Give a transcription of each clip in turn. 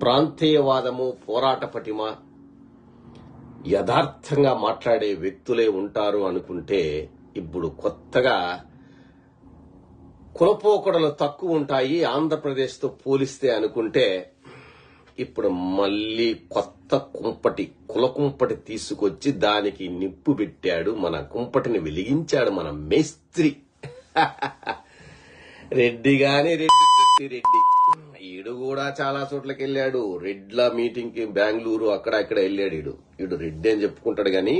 ప్రాంతీయవాదము, పోరాట పటిమ, యథార్థంగా మాట్లాడే వ్యక్తులే ఉంటారు అనుకుంటే ఇప్పుడు కొత్తగా కులపోకడలు తక్కువ ఉంటాయి ఆంధ్రప్రదేశ్తో పోలిస్తే అనుకుంటే ఇప్పుడు మళ్ళీ కొత్త కుల కుంపటి తీసుకొచ్చి దానికి నిప్పు పెట్టాడు. మన కుంపటిని వెలిగించాడు మన మేస్త్రి. రెడ్డి గాని రెడ్డి ఈడు కూడా చాలా చోట్లకి వెళ్ళాడు. రెడ్ల మీటింగ్ కి బెంగళూరు అక్కడ వెళ్ళాడు. ఈడు రెడ్డి అని చెప్పుకుంటాడు గాని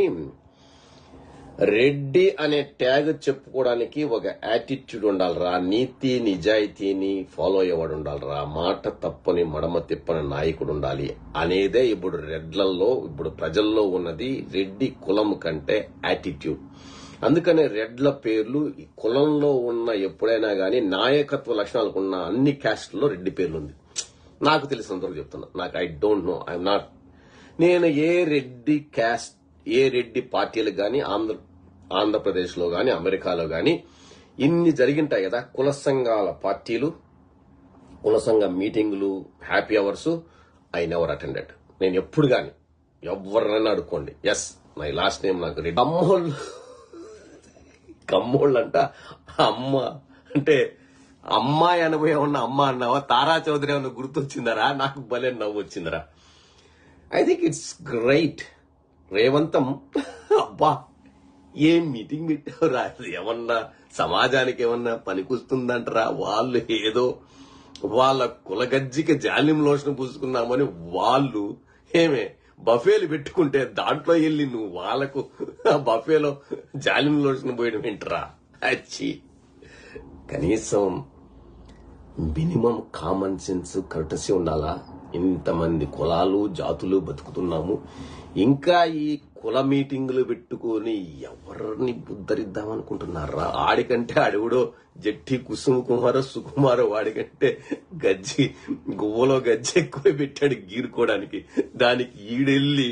రెడ్డి అనే ట్యాగ్ చెప్పుకోవడానికి ఒక యాటిట్యూడ్ ఉండాలరా. నీతి నిజాయితీని ఫాలో అయ్యేవాడు ఉండాలరా. మాట తప్పని మడమ తిప్పని నాయకుడు ఉండాలి అనేదే ఇప్పుడు రెడ్లలో ఇప్పుడు ప్రజల్లో ఉన్నది. రెడ్డి కులం కంటే యాటిట్యూడ్. అందుకనే రెడ్ల పేర్లు ఈ కులంలో ఉన్న ఎప్పుడైనా గానీ నాయకత్వ లక్షణాలకు ఉన్న అన్ని క్యాస్ట్లో రెడ్డి పేర్లు ఉంది. నాకు తెలిసినంతవరకు చెప్తున్నా. నాకు I don't know, I'm not. నేను ఏ రెడ్డి పార్టీలకు గానీ ఆంధ్రప్రదేశ్ లో గానీ అమెరికాలో గానీ ఇన్ని జరిగింటాయి కదా కుల సంఘాల పార్టీలు, కుల సంఘ మీటింగులు, happy hours. I never attended. నేను ఎప్పుడు గాని ఎవరినైనా అడుక్కోండి. ఎస్, మై లాస్ట్ నేమ్ నాకు రెడ్డి. కమ్మోళ్ళంట అమ్మ అంటే అమ్మాయి అనుభవం ఉన్న అమ్మ అన్నావా? తారా చౌదరి ఏమన్నా గుర్తొచ్చిందరా? నాకు భలే నవ్వు వచ్చిందరా. I think it's great. రేవంతం అబ్బా ఏం మీటింగ్ పెట్టావురా. ఏమన్నా సమాజానికి ఏమన్నా పనికొస్తుందంటరా? వాళ్ళు ఏదో వాళ్ళ కులగజ్జికి జాలిం లోషన్ పూసుకున్నామని వాళ్ళు ఏమే బఫేలు పెట్టుకుంటే దాంట్లో వెళ్ళి నువ్వు వాళ్ళకు బఫేలో జాలిం లోషన్ పోయడం ఏంటరా? అచ్చి కనీసం మినిమం కామన్ సెన్స్ కర్టసీ ఉండాలా? ఇంతమంది కులాలు జాతులు బతుకుతున్నాము, ఇంకా ఈ కుల మీటింగులు పెట్టుకుని ఎవరిని ఉద్ధరిద్దామనుకుంటున్నారా? ఆడికంటే ఆడెవడో జట్టి కుసుమ కుమారో సుకుమారో వాడికంటే గువ్వలో గజ్జి ఎక్కువ పెట్టాడు గీరుకోవడానికి. దానికి ఈడెళ్ళి